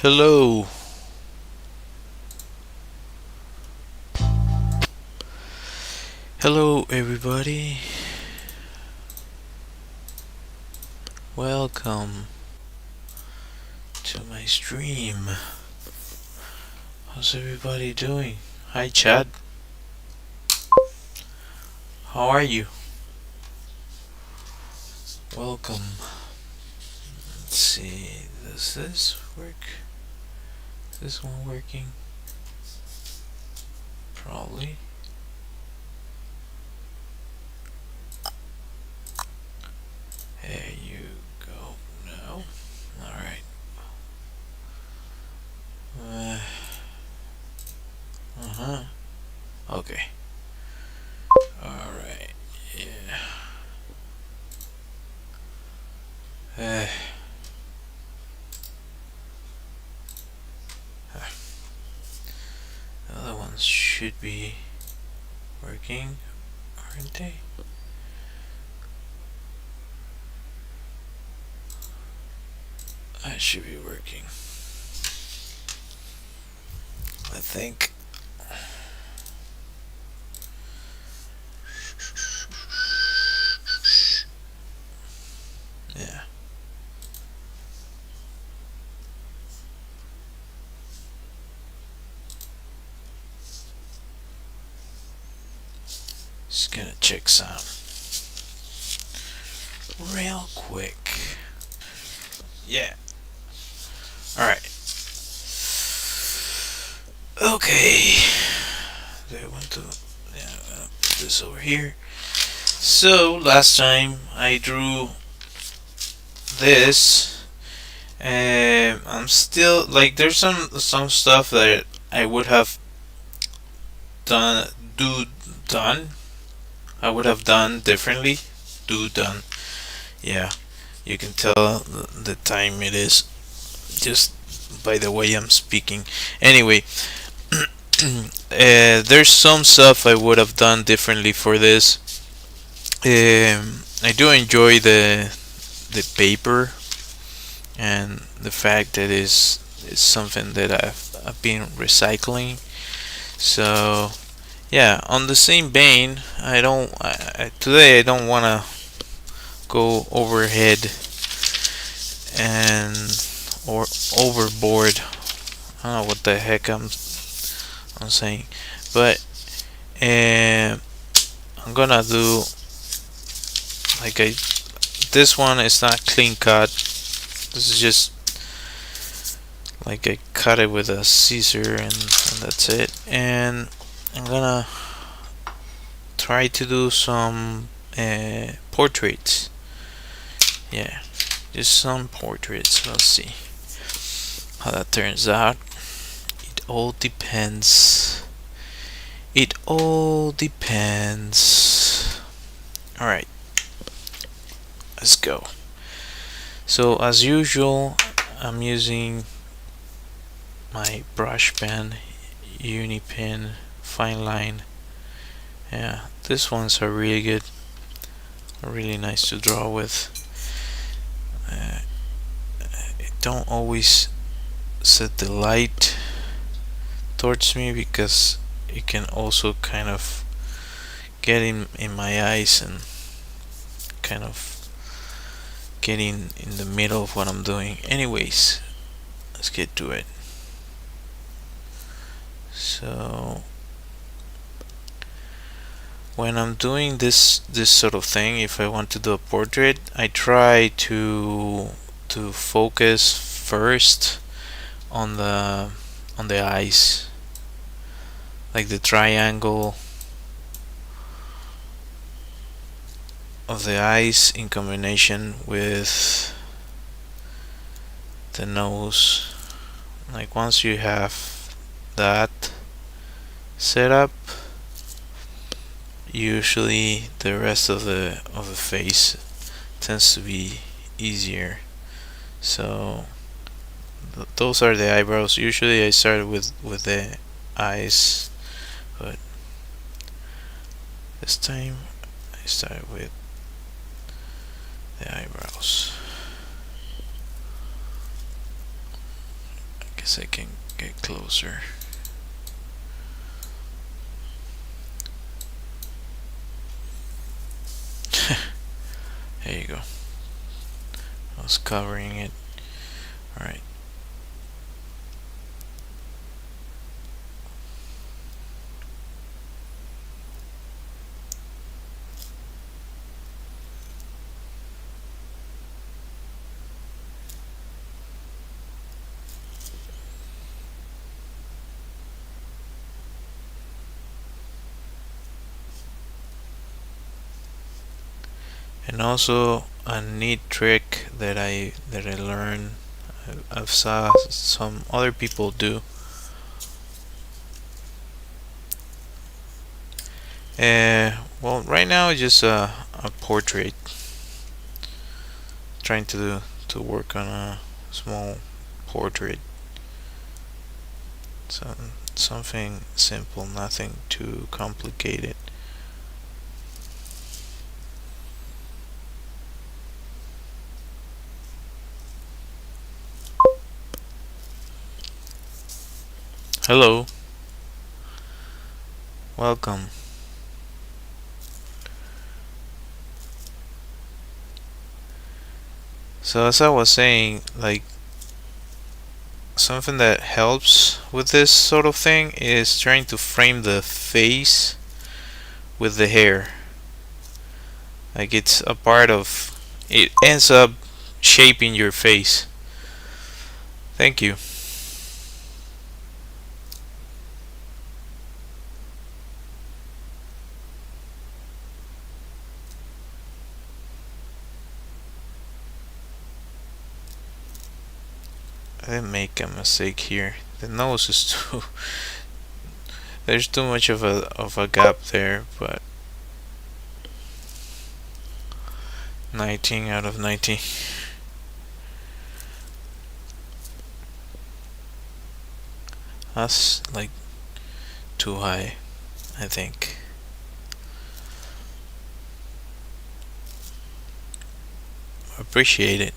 Hello, hello everybody. Welcome to my stream. How's everybody doing? Hi, Chad. How are you? Welcome. Let's see. Does this work? Is this one working? Probably. There you go. No. All right. Uh huh. Okay. All right. Yeah. Uh, the other ones should be working, aren't they? That should be working. I think. Yeah. Just gonna check some real quick. Yeah. Alright. Okay. Do I want to put this over here? So last time I drew this. I'm still like there's some stuff that I would have done do done. I would have done differently. Do done. Yeah. You can tell the time it is just by the way I'm speaking. Anyway, there's some stuff I would have done differently for this. I do enjoy the paper and the fact that it's something that I've been recycling. So yeah, on the same vein, today I don't wanna go overhead and or overboard. I don't know what the heck I'm saying, but I'm gonna do like I. This one is not clean cut. This is just like I cut it with a scissor and that's it. And I'm gonna try to do some portraits. Yeah, just some portraits. Let's see how that turns out. It all depends. It all depends. Alright, let's go. So, as usual, I'm using my brush pen, Unipin, fine line. Yeah, these ones are really good, really nice to draw with. Don't always set the light towards me because it can also kind of get in my eyes and kind of get in the middle of what I'm doing. Anyways, let's get to it. So when I'm doing this sort of thing, if I want to do a portrait, I try to focus first on the eyes, like the triangle of the eyes in combination with the nose. Like once you have that set up, usually the rest of the face tends to be easier. So those are the eyebrows. Usually I start with the eyes, but this time I start with the eyebrows. guess I can get closer. There you go. I was covering it. Alright. And also a neat trick that I learned, I've saw some other people do. Well, right now it's just a portrait. Trying to work on a small portrait. So something simple, nothing too complicated. Hello, welcome. So as I was saying, like something that helps with this sort of thing is trying to frame the face with the hair. Like it's a part of it ends up shaping your face. Thank you. I didn't make a mistake here. The nose is too there's too much of a gap there, but 19 out of 90. That's like too high, I think. Appreciate it.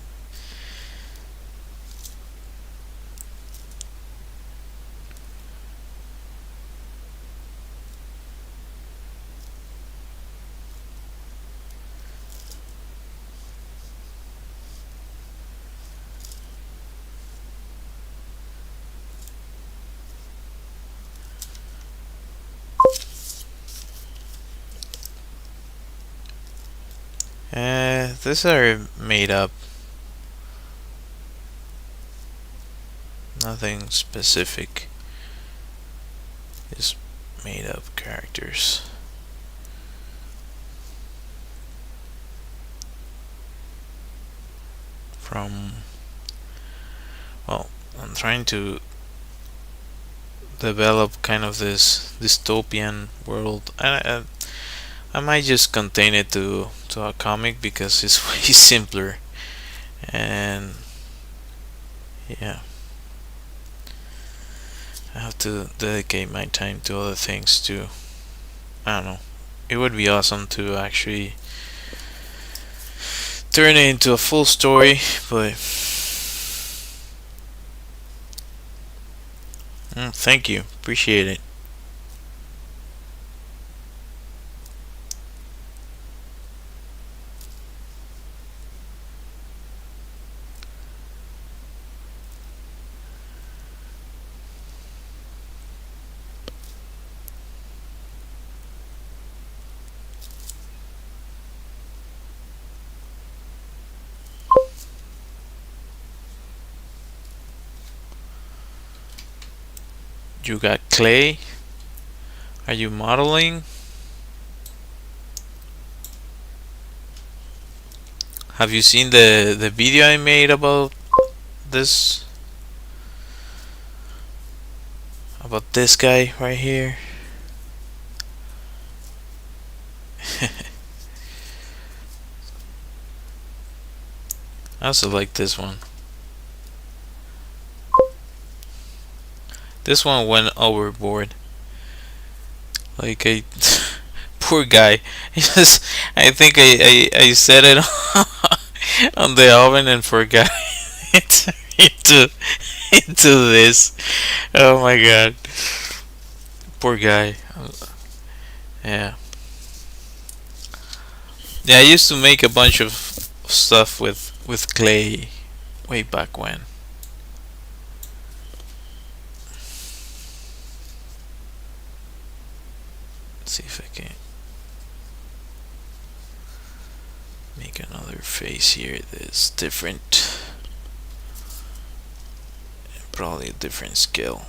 These are made up. Nothing specific. Just made up characters. From, well, I'm trying to develop kind of this dystopian world. I might just contain it to a comic because it's way simpler. And yeah, I have to dedicate my time to other things too. I don't know. It would be awesome to actually turn it into a full story, but thank you. Appreciate it. You got clay? Are you modeling? Have you seen the video I made about this? About this guy right here? I also like this one. This one went overboard. Like a poor guy. I think I set it on the oven and forgot it into into this. Oh my god, poor guy. Yeah, yeah. I used to make a bunch of stuff with clay way back when. Let's see if I can make another face here that's different. Probably a different scale.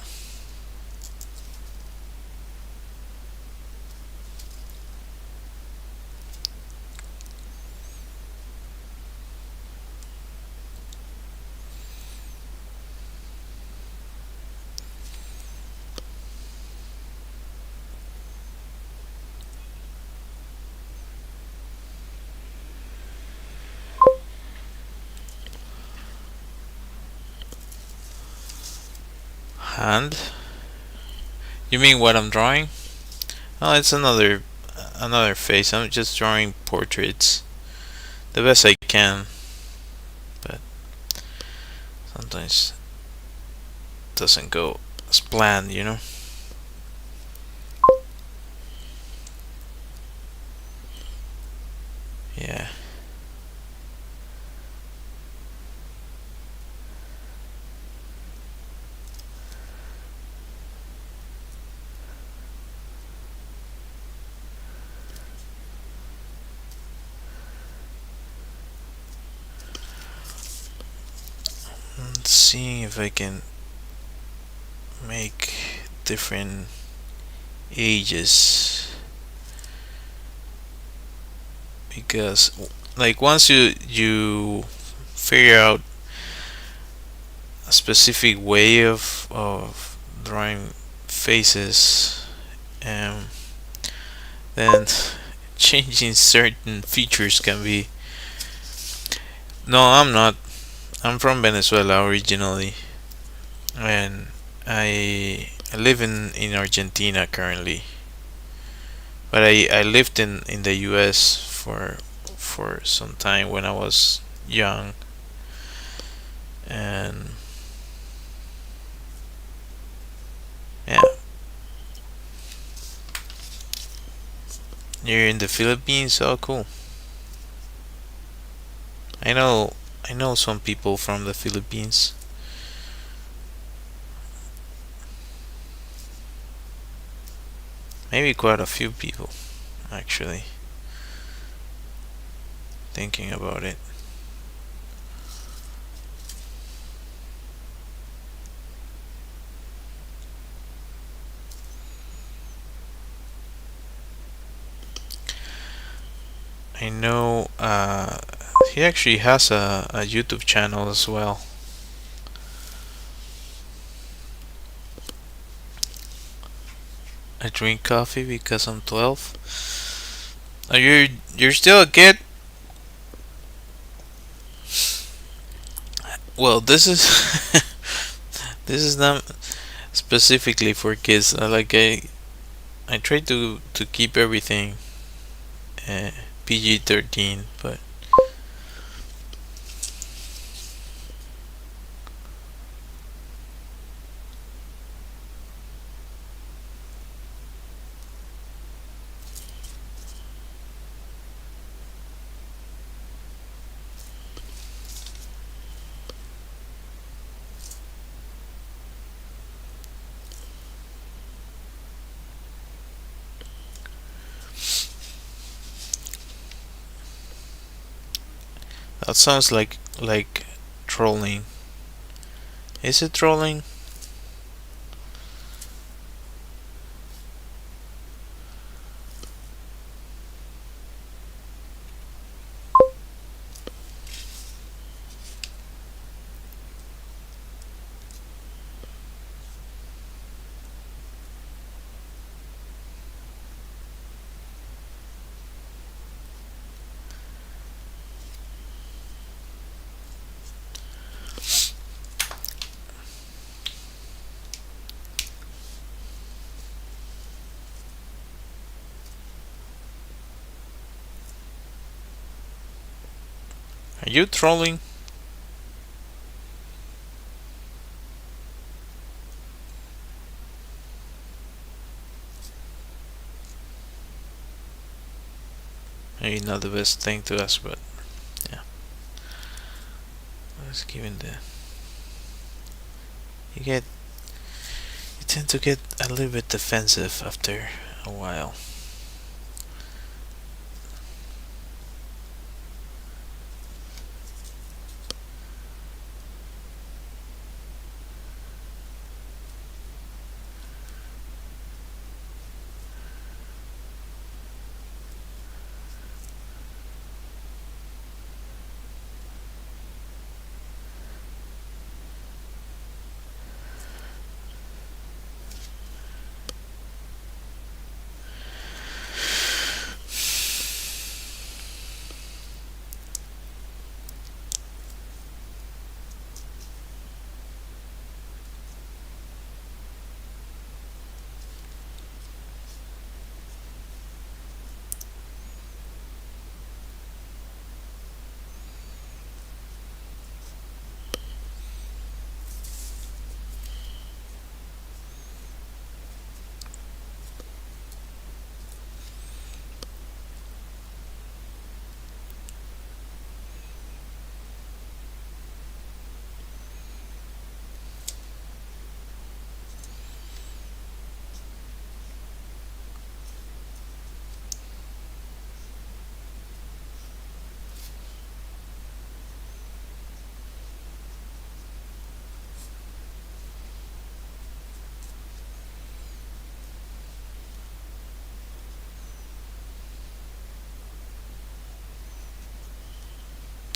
Hand? You mean what I'm drawing? Oh, it's another face. I'm just drawing portraits the best I can, but sometimes it doesn't go as planned, you know? Yeah. Let's see if I can make different ages, because like once you figure out a specific way of drawing faces, um, then changing certain features can be. No, I'm not. I'm from Venezuela originally, and I live in Argentina currently. But I lived in the US for some time when I was young, and yeah, you're in the Philippines. Oh, cool. I know I know some people from the Philippines. Maybe quite a few people, actually. Thinking about it. I know he actually has a YouTube channel as well. I drink coffee because I'm 12. Are you're still a kid? Well, this is this is not specifically for kids. I try to keep everything PG-13, but that sounds like trolling. Is it trolling? Are you trolling? maybe not the best thing to ask, but yeah. I was given the you get you tend to get a little bit defensive after a while.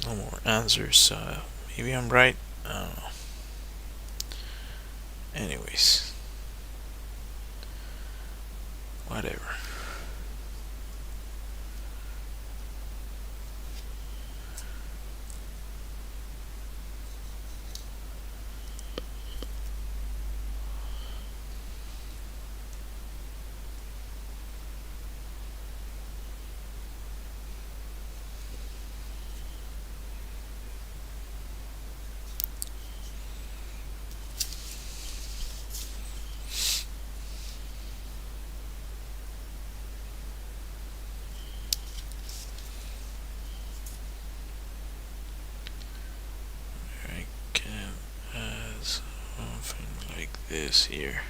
No more answers. So maybe I'm right. I don't know. Anyways, whatever. I can add something like this here.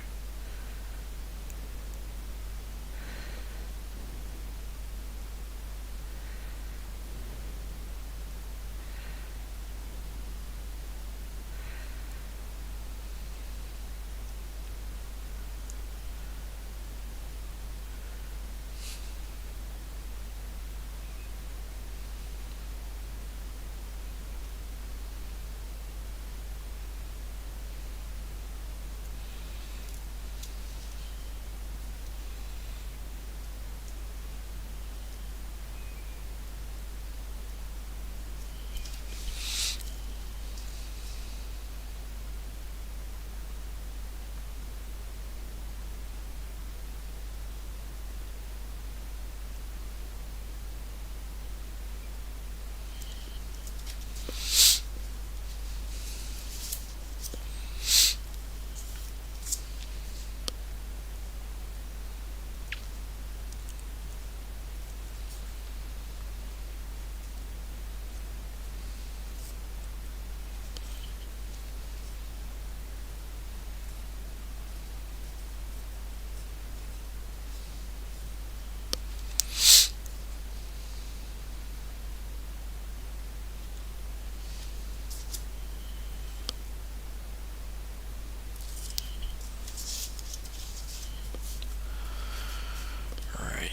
All right.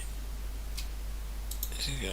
Yeah.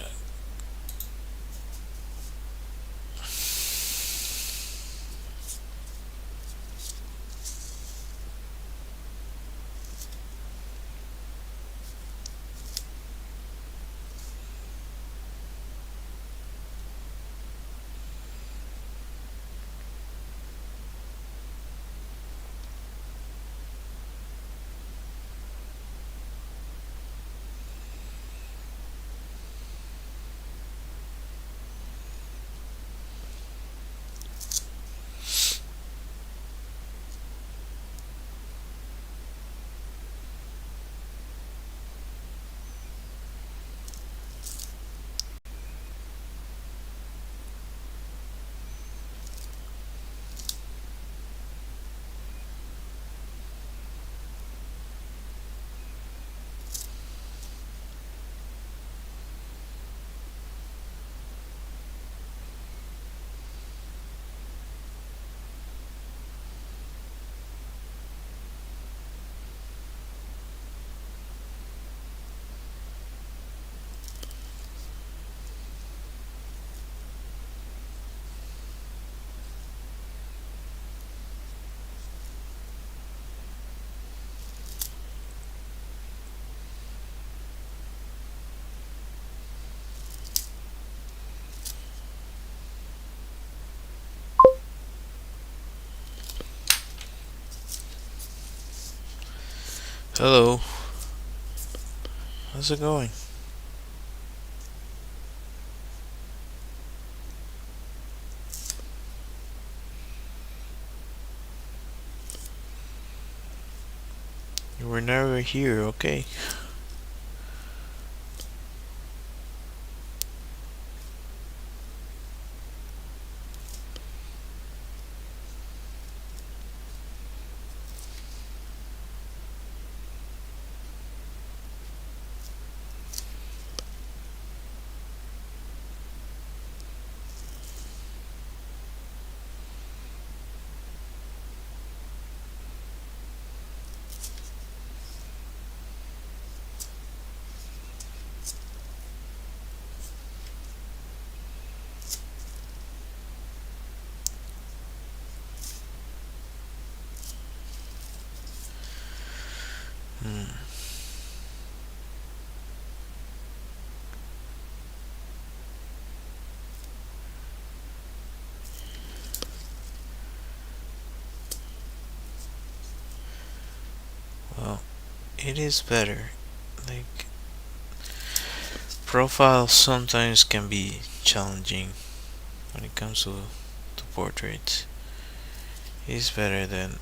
Hello, how's it going? You were never here, okay? Hmm. Well, it is better. Like, profiles sometimes can be challenging when it comes to portraits. It's better than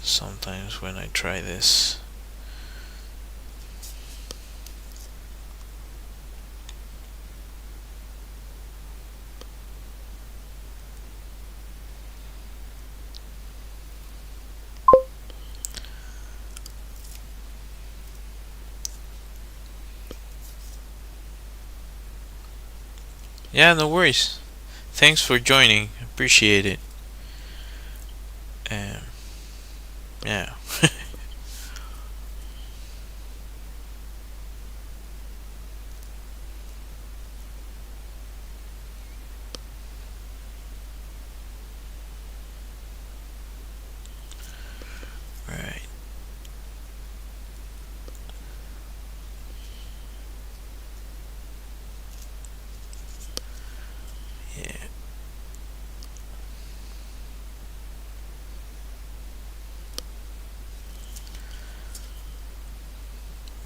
sometimes when I try this. Yeah, no worries. Thanks for joining. Appreciate it. Um, yeah. Right. Yeah.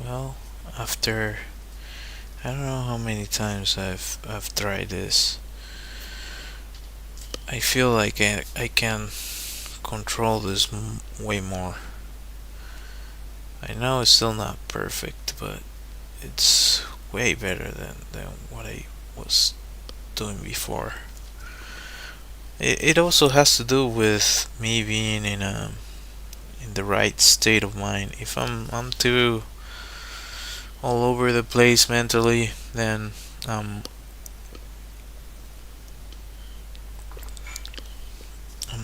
Well, after I don't know how many times I've tried this, I feel like I can control this way more. I know it's still not perfect, but it's way better than what I was doing before. It also has to do with me being in the right state of mind. If I'm too all over the place mentally, then I'm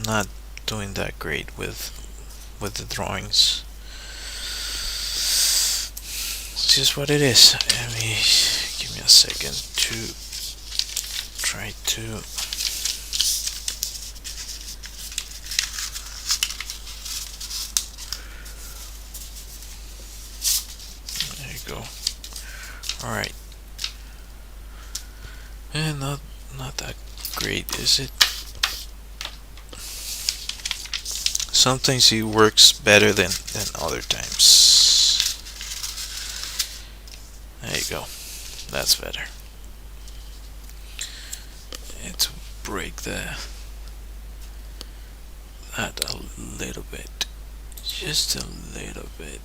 not doing that great with the drawings. It's just what it is. Let me give me a second to try to. There you go. All right. And not that great, is it? Sometimes it works better than other times. There you go. That's better. And to break that a little bit, just a little bit.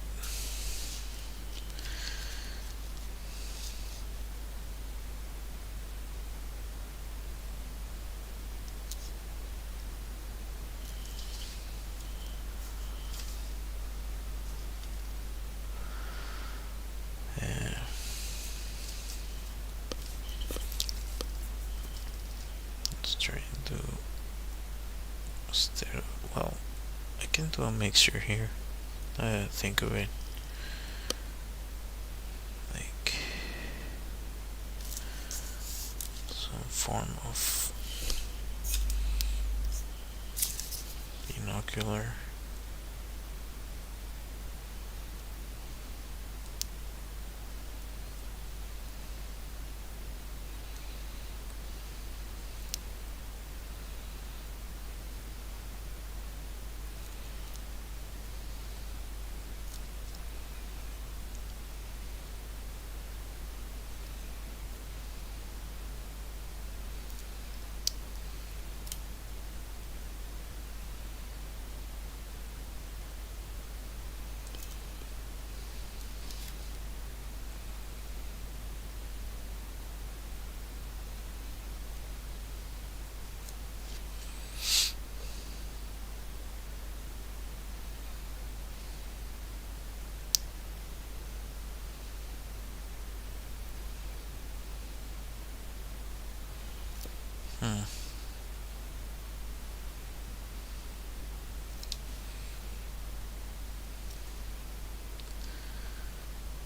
Yeah. Let's try and do instead of, well, I can do a mixture here. I think of it like some form of binocular.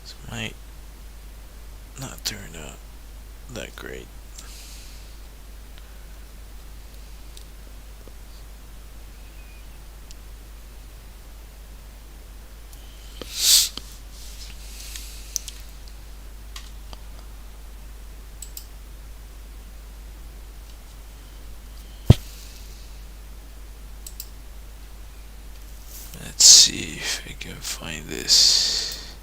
It might not turn out that great. Let's see if I can find this.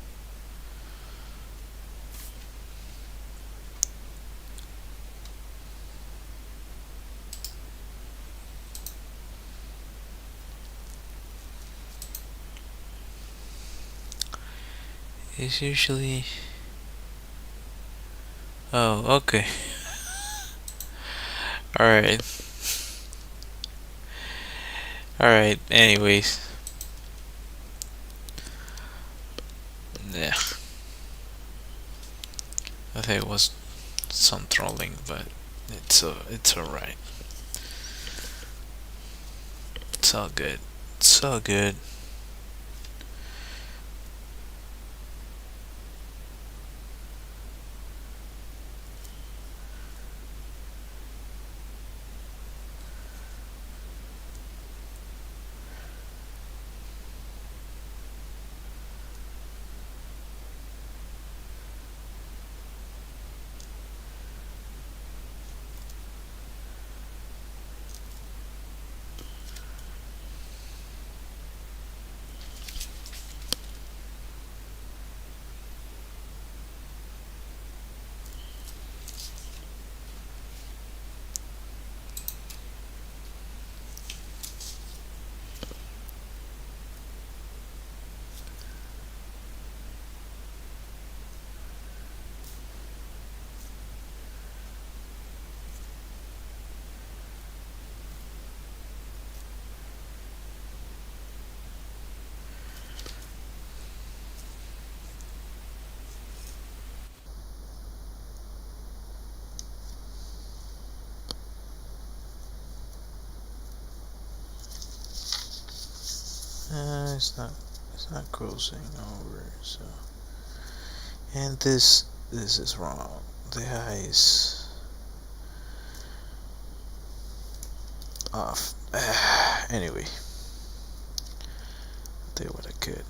It's usually. Oh, okay. Alright. Alright, anyways. Yeah. I think it was some trolling, but it's alright. It's all good. It's all good. It's not crossing over, so. And this is wrong. The eye is off. Anyway, did what I could.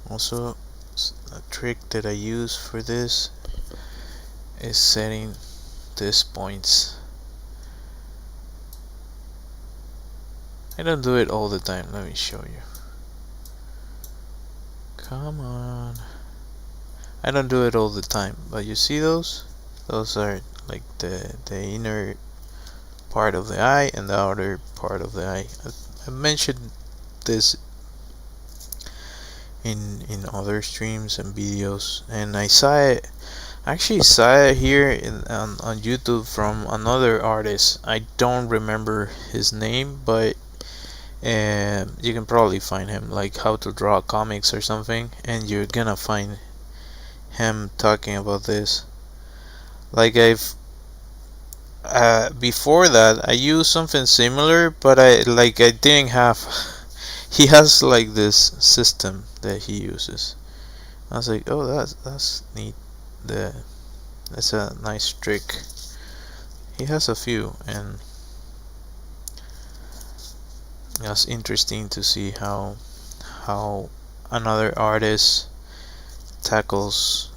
Also, a trick that I use for this is setting these points. I don't do it all the time. Let me show you. Come on. I don't do it all the time, but you see those? Those are like the inner part of the eye and the outer part of the eye. I mentioned this in other streams and videos, and I actually saw it here on YouTube from another artist. I don't remember his name, but you can probably find him, like how to draw comics or something, and you're gonna find him talking about this. Like before that I used something similar, but I didn't have. He has like this system that he uses. I was like, oh, that's neat. That's a nice trick. He has a few, and it's interesting to see how another artist tackles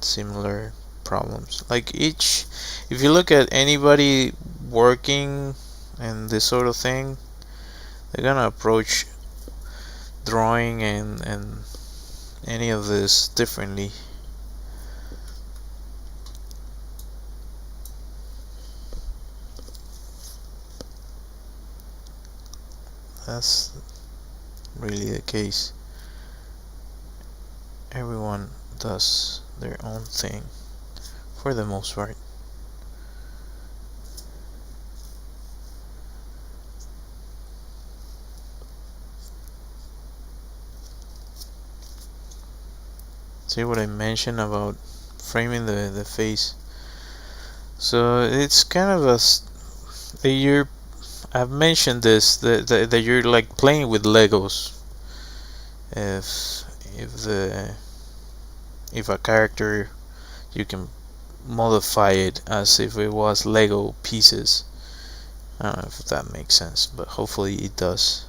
similar problems. Like if you look at anybody working and this sort of thing, they're gonna approach drawing and any of this differently. That's really the case. Everyone does their own thing for the most part. See what I mentioned about framing the face. So it's kind of you're, I've mentioned this, that you're like playing with Legos. If if the if a character, you can modify it as if it was Lego pieces. I don't know if that makes sense, but hopefully it does.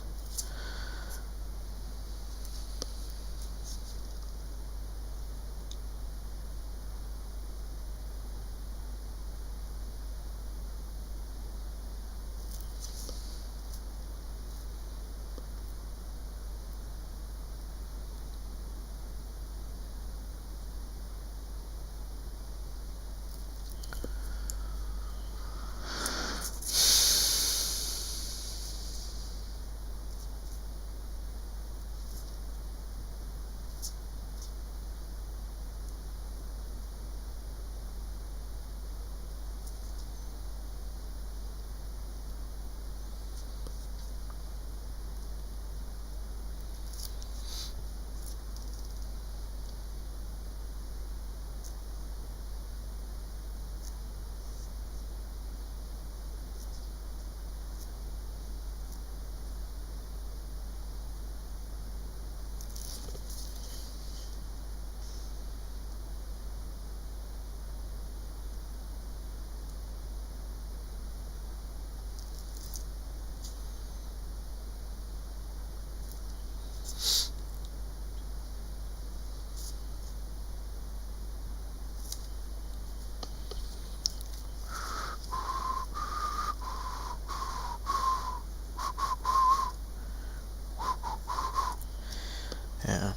Yeah,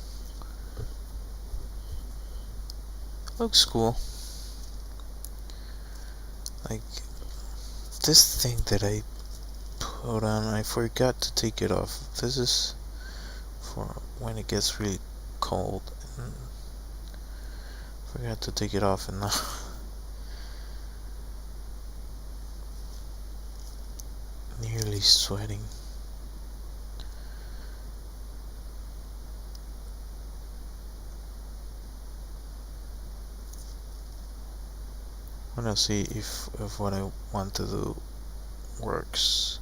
looks cool. Like this thing that I put on, I forgot to take it off. This is for when it gets really cold. And forgot to take it off, and now nearly sweating. I'm gonna see if what I want to do works.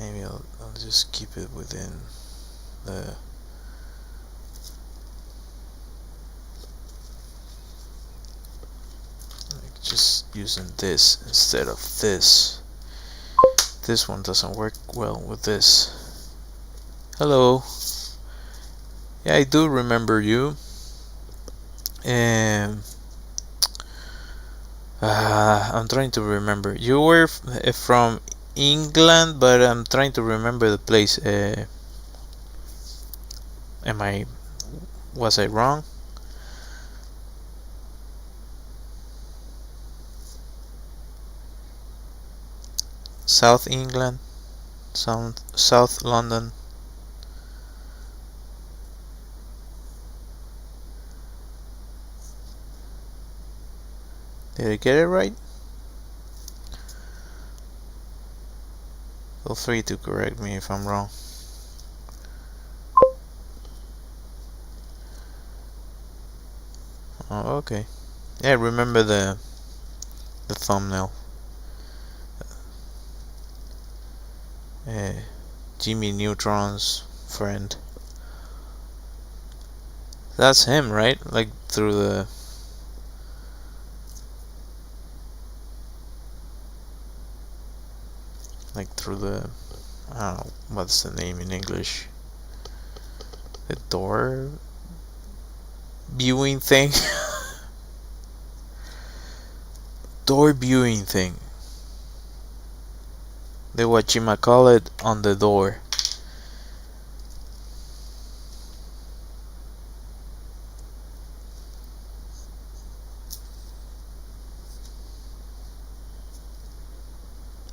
Maybe I'll just keep it within the like just using this instead of this. This one doesn't work well with this. Hello. Yeah, I do remember you. Um, I'm trying to remember. You were from England, but I'm trying to remember the place. Am I? Was I wrong? South England, South London. Did I get it right? Feel free to correct me if I'm wrong. Oh, okay. Yeah, remember the thumbnail. Jimmy Neutron's friend. That's him, right? Like through the I don't know what's the name in English. The door viewing thing. door viewing thing. The whatchamacallit on the door.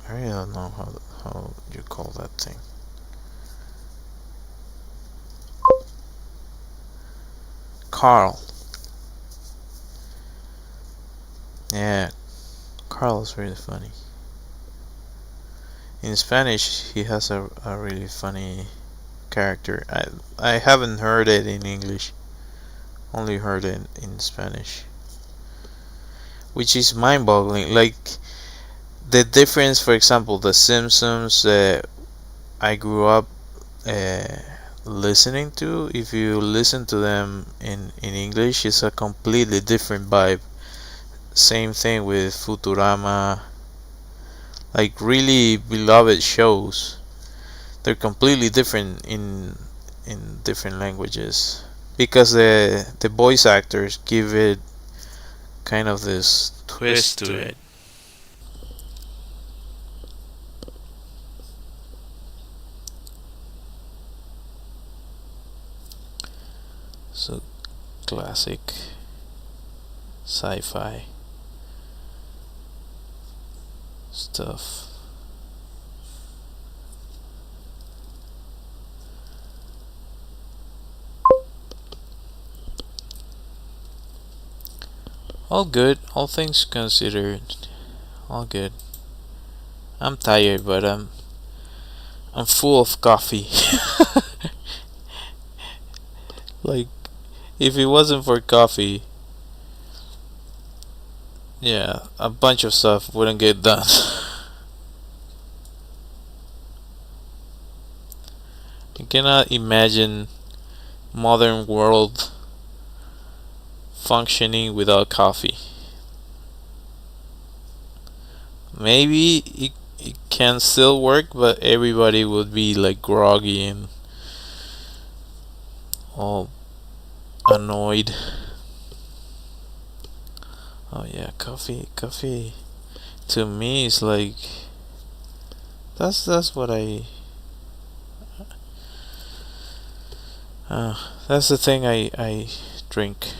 I really don't know how you call that thing. Carl. Yeah, Carl is really funny. In Spanish, he has a really funny character. I haven't heard it in English. Only heard it in Spanish. Which is mind-boggling. Like the difference, for example, The Simpsons. I grew up uh, listening to. If you listen to them in English, it's a completely different vibe. Same thing with Futurama. Like really beloved shows. They're completely different in different languages because the voice actors give it kind of this twist to it. So classic sci-fi stuff. All good, all things considered. All good. I'm tired, but I'm full of coffee. Like if it wasn't for coffee, yeah, a bunch of stuff wouldn't get done. I cannot imagine modern world functioning without coffee. Maybe it can still work, but everybody would be like groggy and all annoyed. Oh yeah, coffee to me is like that's what that's the thing I drink.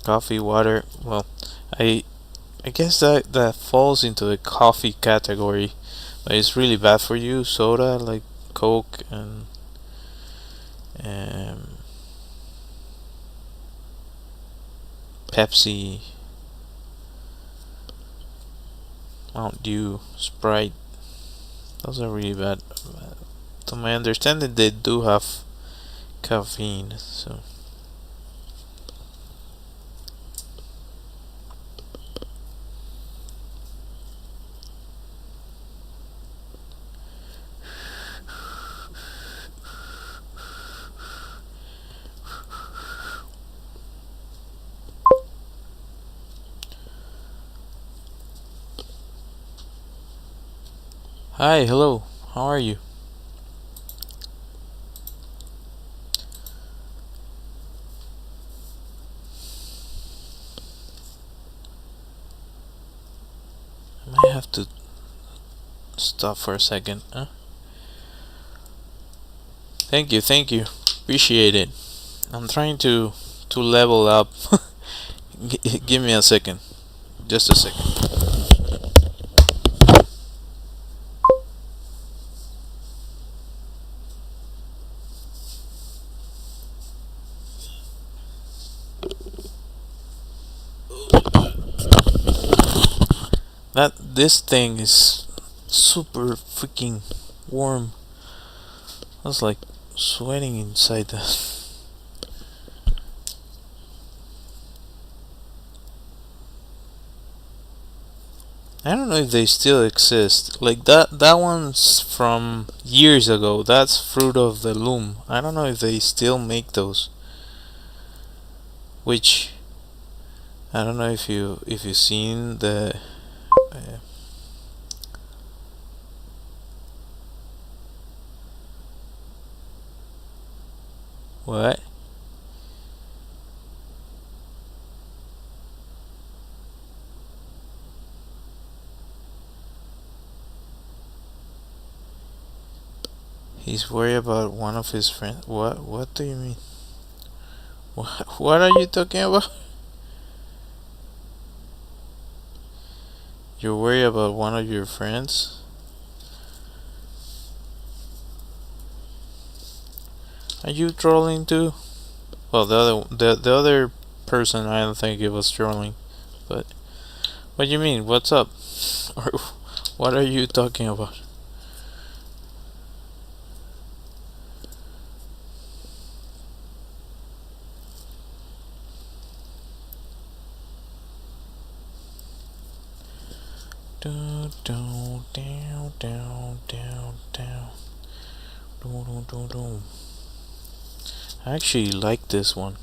Coffee, water. Well, I I guess that falls into the coffee category, but it's really bad for you. Soda like Coke and um, Pepsi, Mountain Dew, Sprite. Those are really bad. To my understanding, they do have caffeine. So hi, hello. How are you? I might have to stop for a second. Huh? Thank you. Appreciate it. I'm trying to level up. Give me a second. Just a second. That this thing is super freaking warm. I was like sweating inside that. I don't know if they still exist. Like that one's from years ago. That's Fruit of the Loom. I don't know if they still make those. Which I don't know if you've seen the uh, what? He's worried about one of his friends. What do you mean? What are you talking about? You're worried about one of your friends? Are you trolling too? Well, the other person, I don't think it was trolling. But what do you mean? What's up? Or what are you talking about? Down, down, down, down, down, down. Down, down, down. I actually like this one.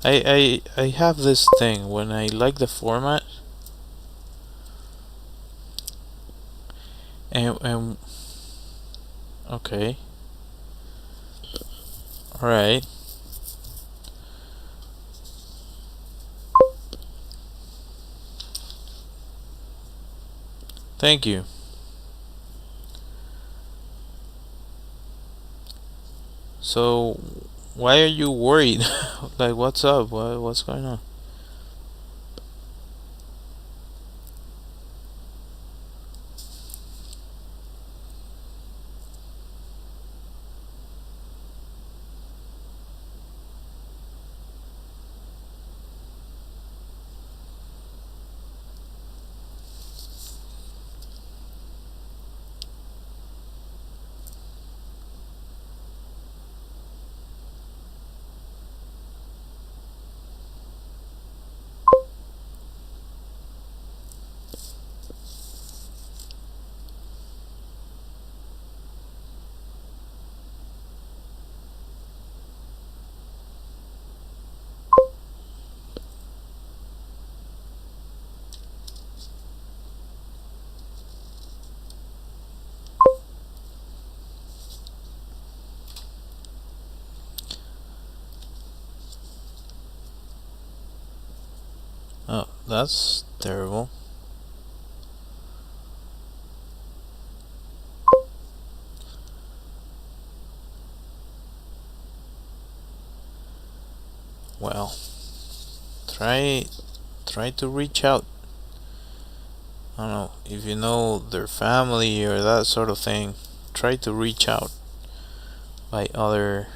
I have this thing when I like the format and okay. Alright. Thank you. So why are you worried? Like what's up? What's going on? Oh, that's terrible. Well, try try to reach out. I don't know if you know their family or that sort of thing. Try to reach out by other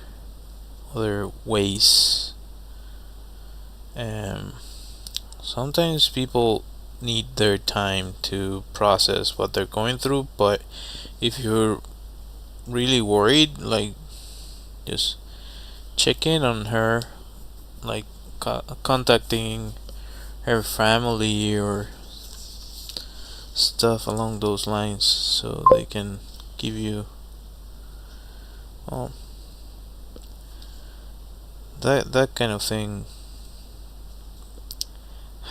ways. Um, Sometimes people need their time to process what they're going through, but if you're really worried, like just check in on her, like contacting her family or stuff along those lines so they can give you, well, that kind of thing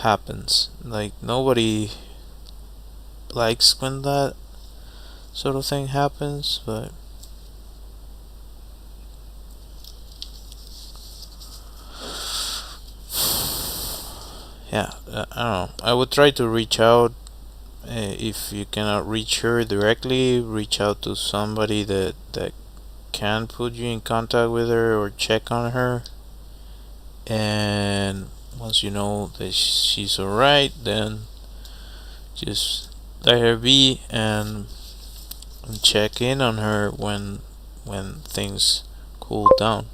happens. Like nobody likes when that sort of thing happens, but yeah, I don't know. I would try to reach out. If you cannot reach her directly, reach out to somebody that can put you in contact with her or check on her. And once you know that she's alright, then just let her be and check in on her when things cool down.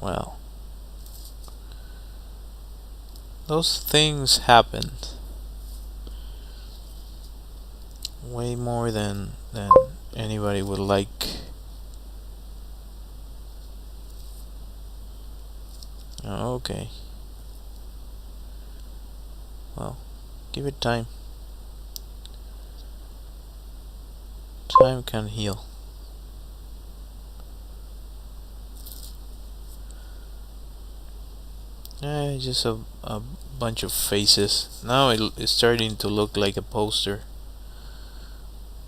Well, those things happened way more than anybody would like. Okay. Well, give it time. Time can heal. Just a bunch of faces. Now it's starting to look like a poster.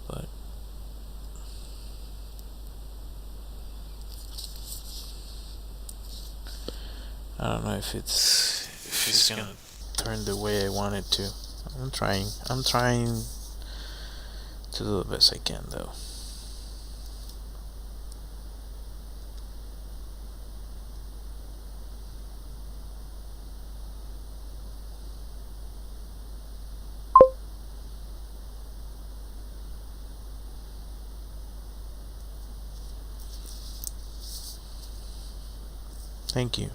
But don't know if it's gonna turn the way I want it to. I'm trying. I'm trying to do the best I can though. Thank you.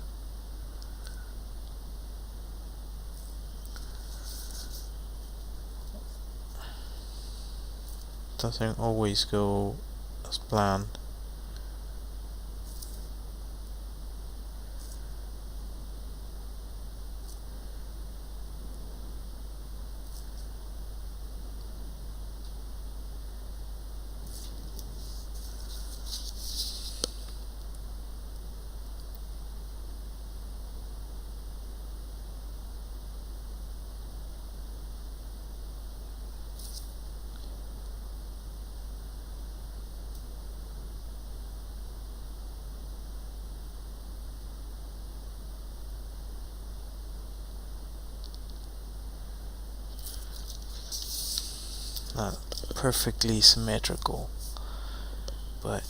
Doesn't always go as planned. Not perfectly symmetrical, but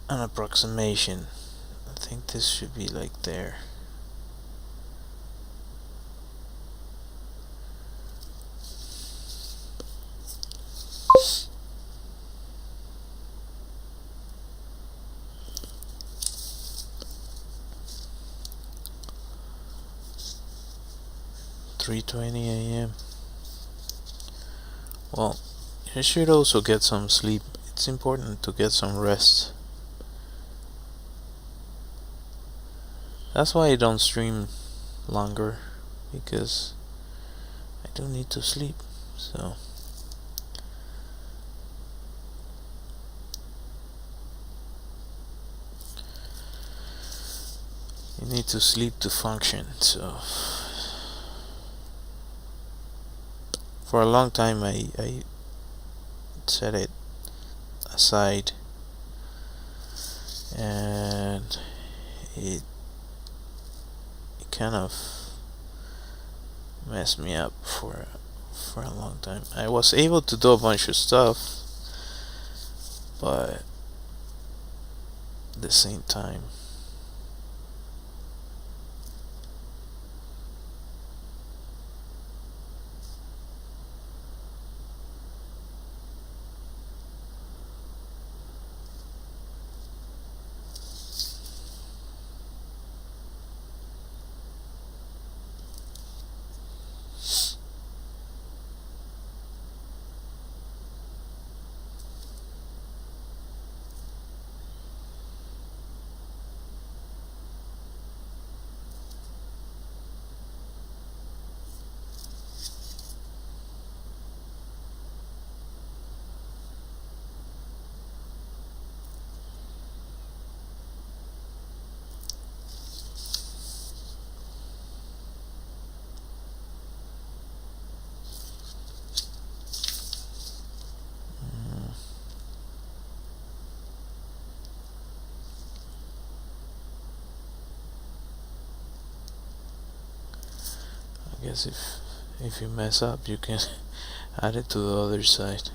an approximation. I think this should be like there. "3:20 a.m. Well, you should also get some sleep. It's important to get some rest. That's why I don't stream longer, because I do need to sleep. So you need to sleep to function. So for a long time I set it aside, and it kind of messed me up for a long time. I was able to do a bunch of stuff, but at the same time I guess if you mess up, you can add it to the other side.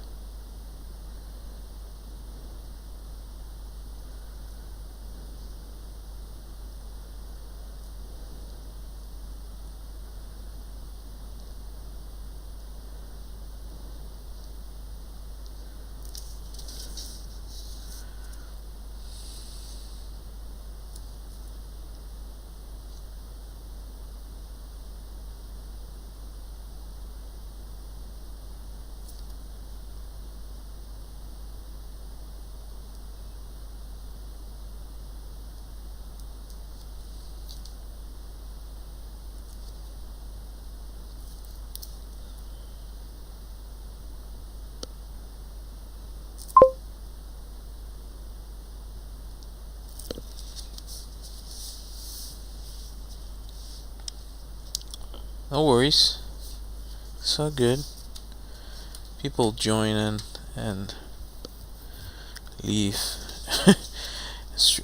No worries, it's all good. People join in and leave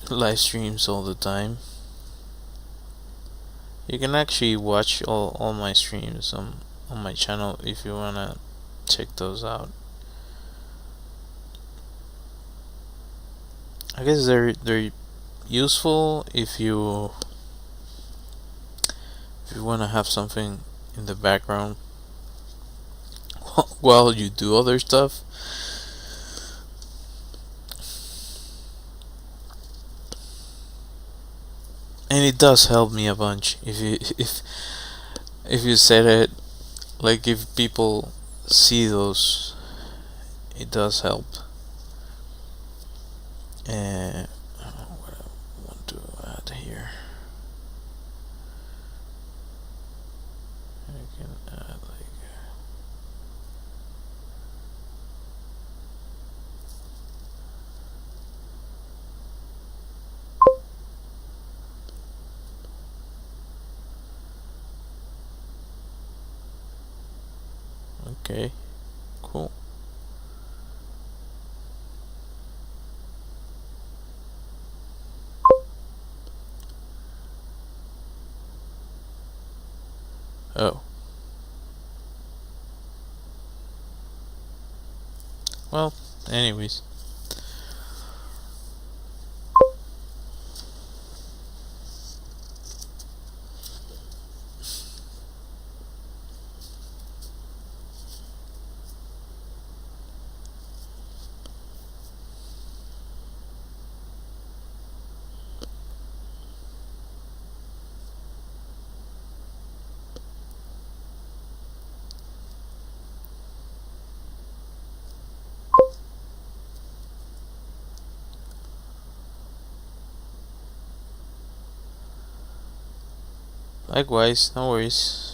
live streams all the time. You can actually watch all my streams on my channel if you wanna check those out. I guess they're useful if you wanna have something in the background while you do other stuff. And it does help me a bunch if you said it, like if people see those, it does help. And I don't know what I want to add here. I can add like okay, cool. Oh. Well, anyways. Likewise, no worries.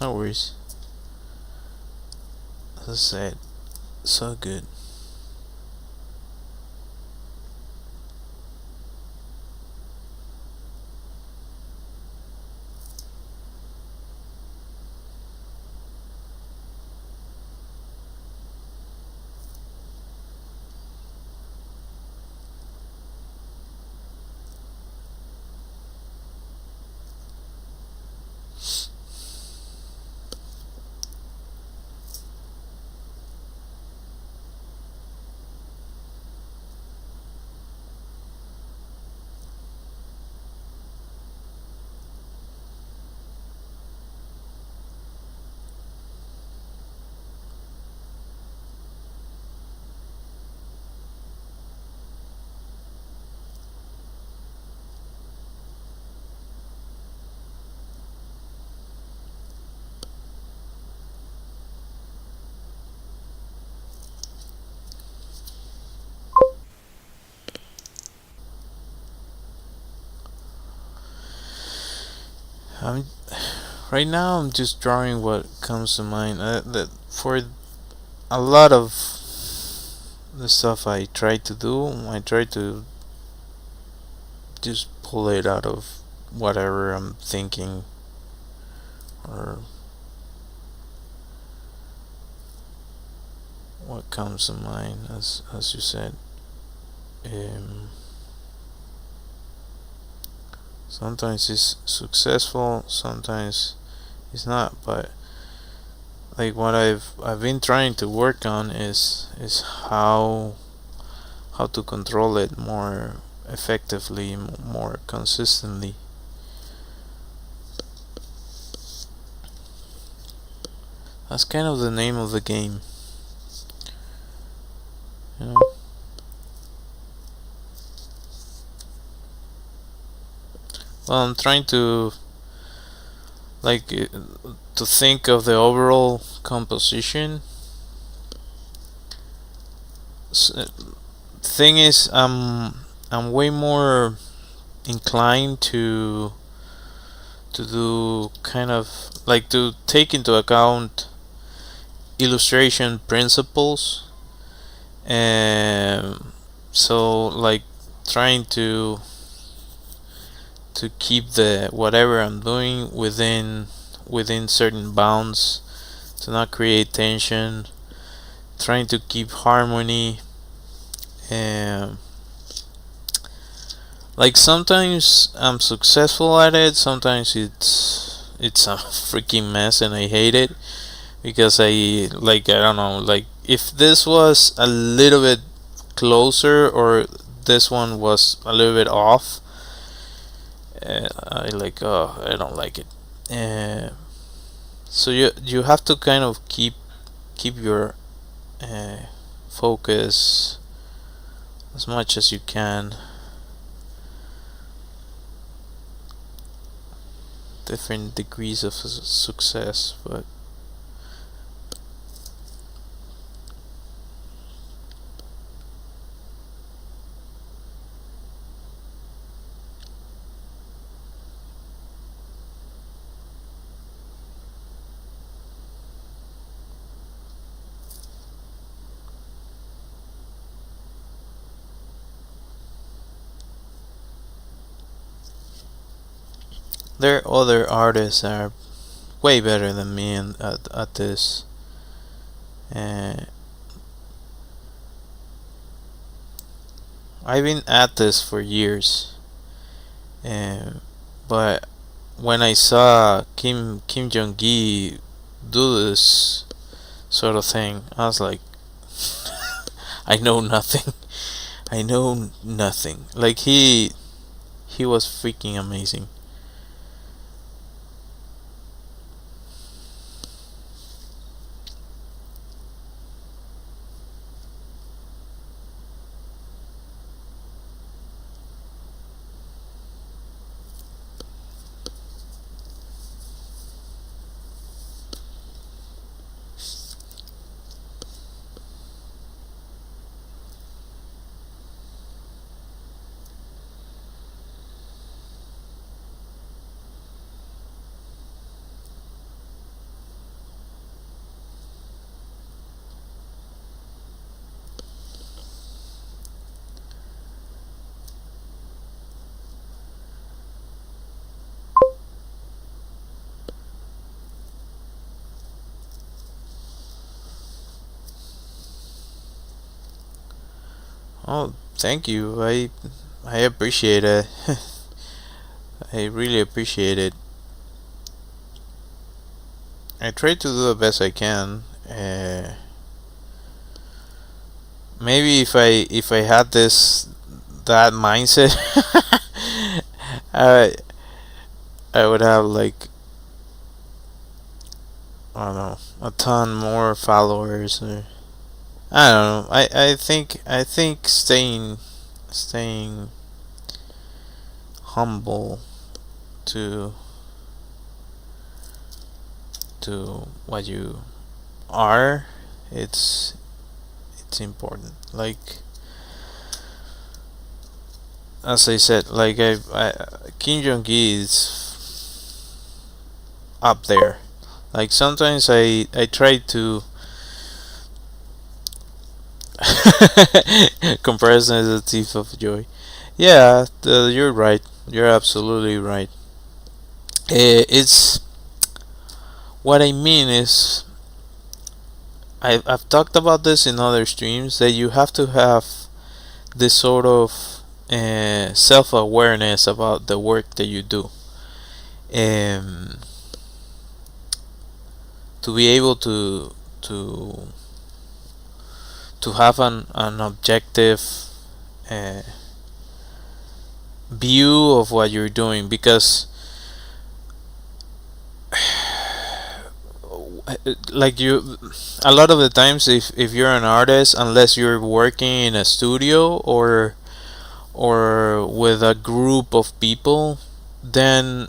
No worries. As I said, so good. I'm right now. I'm just drawing what comes to mind. That for a lot of the stuff I try to do, I try to just pull it out of whatever I'm thinking, or what comes to mind, as you said. Um, Sometimes it's successful, sometimes it's not, but like what I've been trying to work on is how to control it more effectively, more consistently. That's kind of the name of the game, you know. Well, I'm trying to like to think of the overall composition. Thing is, I'm way more inclined to do kind of like to take into account illustration principles, and so like trying to keep the whatever I'm doing within certain bounds, to not create tension, trying to keep harmony, and like sometimes I'm successful at it, sometimes it's a freaking mess and I hate it, because I don't know, like if this was a little bit closer or this one was a little bit off, I don't like it. So you have to kind of keep your uh, focus as much as you can. Different degrees of success, but there are other artists that are way better than me at this. Uh, I've been at this for years, uh, but when I saw Kim Jong Gi do this sort of thing, I was like, I know nothing. I know nothing. Like he was freaking amazing. Oh, thank you. I appreciate it. I really appreciate it. I try to do the best I can. Maybe if I had that mindset, I I would have like, I don't know, a ton more followers. Or I don't know. I think staying humble to what you are, it's important. Like as I said, like I Kim Jong Gi is up there. Like sometimes I try to comparison is a thief of joy. Yeah, you're right. You're absolutely right. It's what I mean is I've talked about this in other streams, that you have to have this sort of self awareness about the work that you do, um, to be able to to have an objective uh, view of what you're doing, because like you, a lot of the times, if you're an artist, unless you're working in a studio or with a group of people, then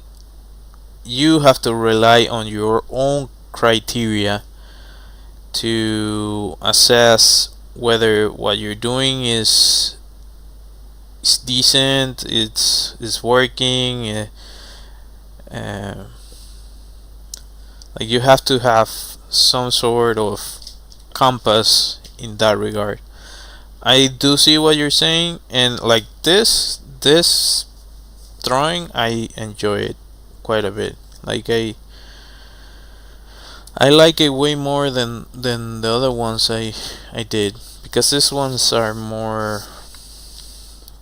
you have to rely on your own criteria to assess whether what you're doing is decent, it's working. Uh, like you have to have some sort of compass in that regard. I do see what you're saying, and like this drawing, I enjoy it quite a bit. Like I like it way more than the other ones I did, because these ones are more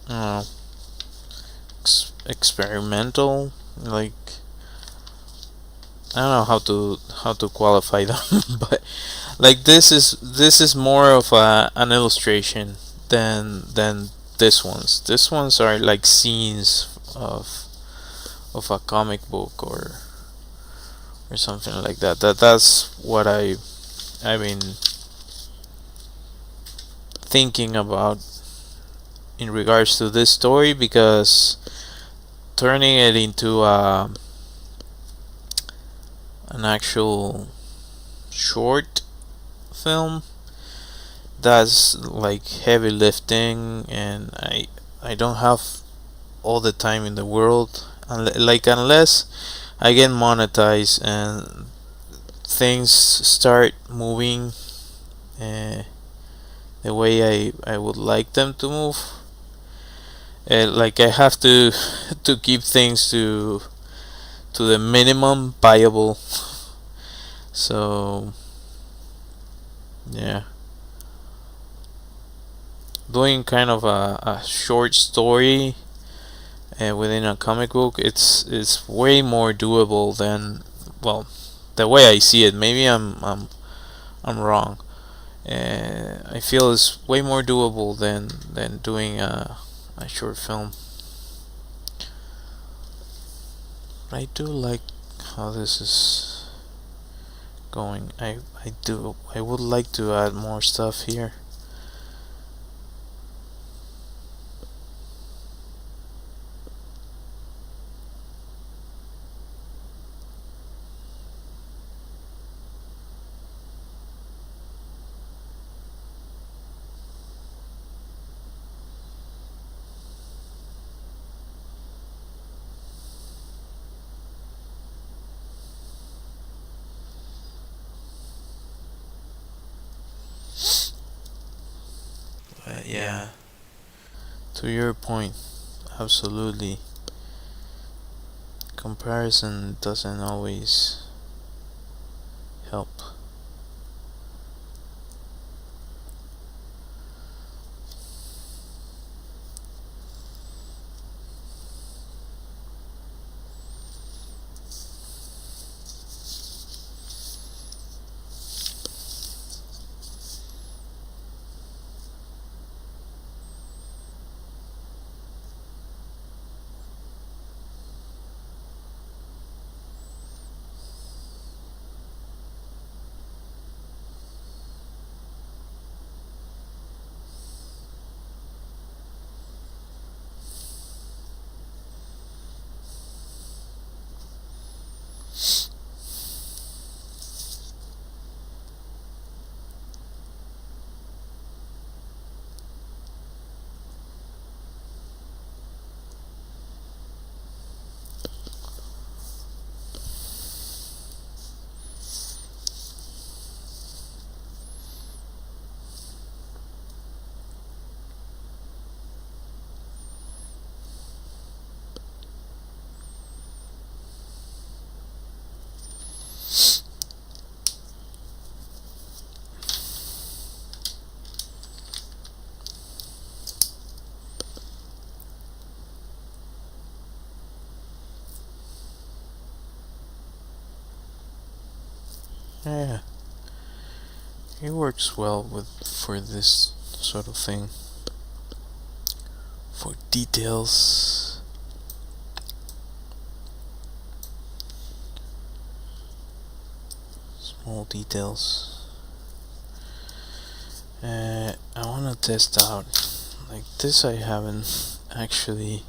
uh, experimental. Like I don't know how to qualify them, but like this is more of an illustration than this ones. These ones are like scenes of a comic book or something like that. That's what I've been thinking about in regards to this story, because turning it into an actual short film, that's like heavy lifting, and I don't have all the time in the world. Like unless I get monetized and things start moving uh, the way I would like them to move. Like I have to to keep things to the minimum viable. So yeah, doing kind of a short story within a comic book, it's way more doable than, well, the way I see it. Maybe I'm wrong. I feel it's way more doable than doing a short film. I do like how this is going. I would like to add more stuff here. Yeah, to your point, absolutely. Comparison doesn't always help. Yeah, it works well with for this sort of thing. For details, small details. I want to test out like this. I haven't actually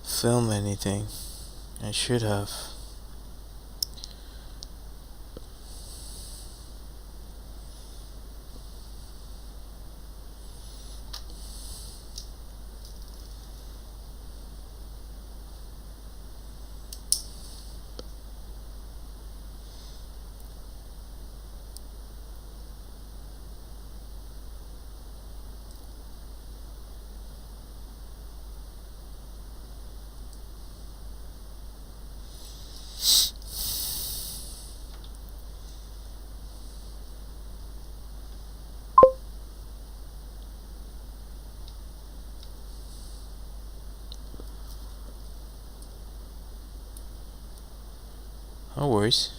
film anything. I should have. No worries.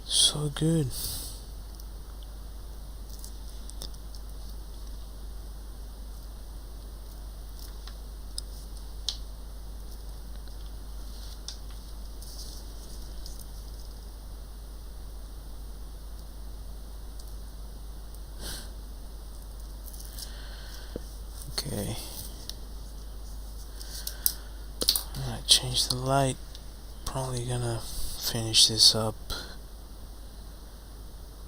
So good. Okay. I'm gonna change the light. Probably gonna finish this up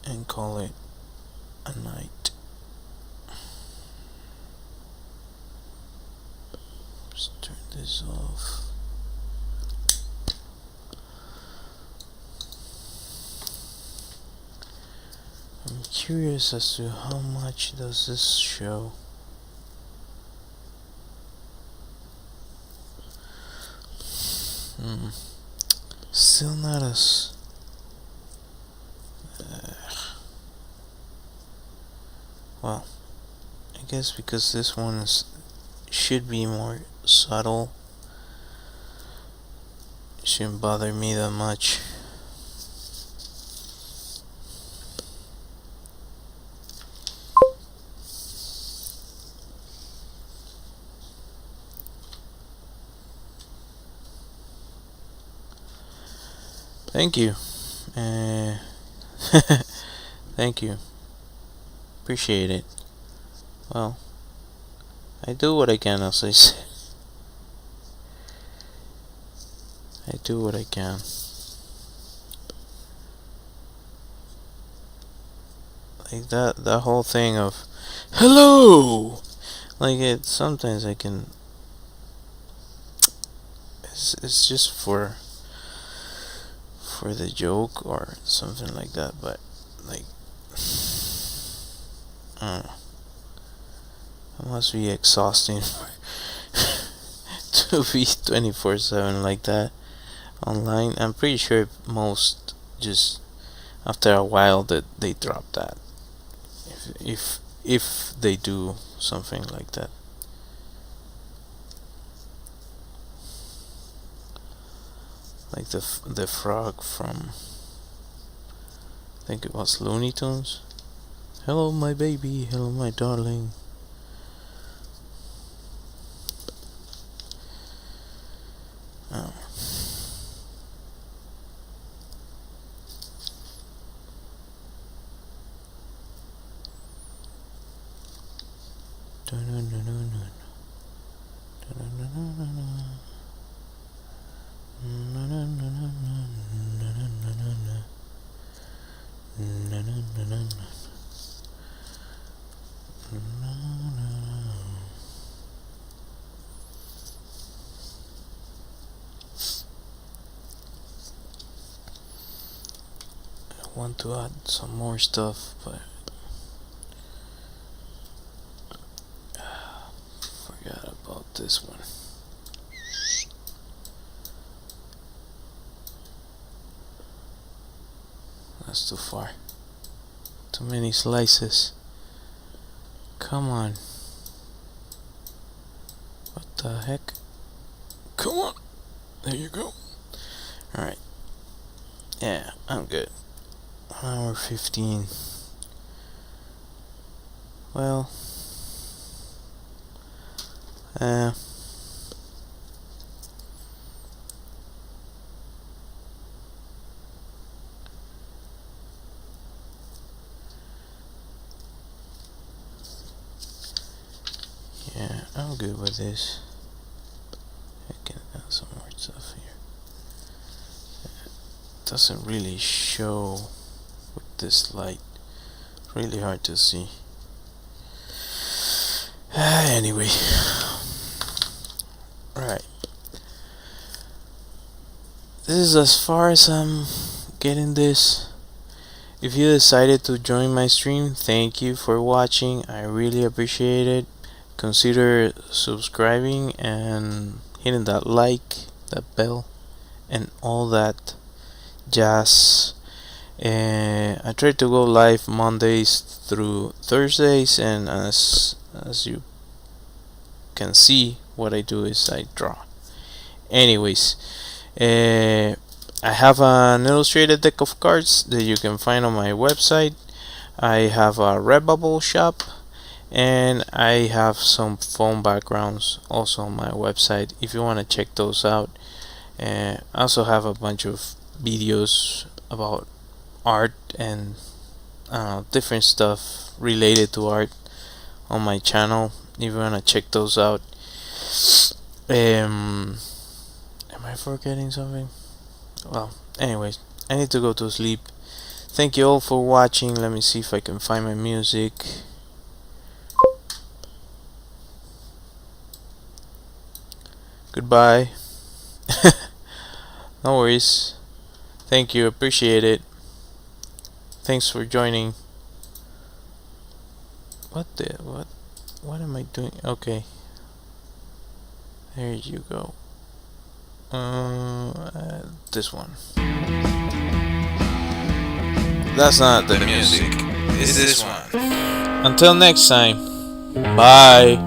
and call it a night. Just turn this off. I'm curious as to how much does this show. Still not as well, I guess because this one should be more subtle. It shouldn't bother me that much. Thank you. Thank you. Appreciate it. Well, I do what I can, as I said. I do what I can. Like that whole thing of hello. Like sometimes I can. It's just for the joke or something like that, but like I don't know. It must be exhausting to be 24/7 like that online. I'm pretty sure most just after a while that they drop that. If they do something like that. Like the frog from, I think it was Looney Tunes. Hello my baby, hello my darling. Oh. I want to add some more stuff, but forgot about this one. That's too far. Too many slices. Come on. What the heck? Come on. There you go. Alright. Yeah, I'm good. 1 hour 15. Well, yeah, I'm good with this. I can add some more stuff here. Doesn't really show with this light. Really hard to see. Anyway, right. This is as far as I'm getting this. If you decided to join my stream, thank you for watching. I really appreciate it. Consider subscribing and hitting that like, that bell, and all that jazz. I try to go live Mondays through Thursdays, and as you can see, what I do is I draw. Anyways, I have an illustrated deck of cards that you can find on my website. I have a Redbubble shop, and I have some phone backgrounds also on my website if you want to check those out. I also have a bunch of videos about art and different stuff related to art on my channel if you want to check those out. Am I forgetting something? Well, anyways, I need to go to sleep. Thank you all for watching. Let me see if I can find my music. Goodbye. No worries. Thank you, appreciate it. Thanks for joining. What am I doing? Okay. There you go. This one. That's not the music. It's this one. Until next time. Bye.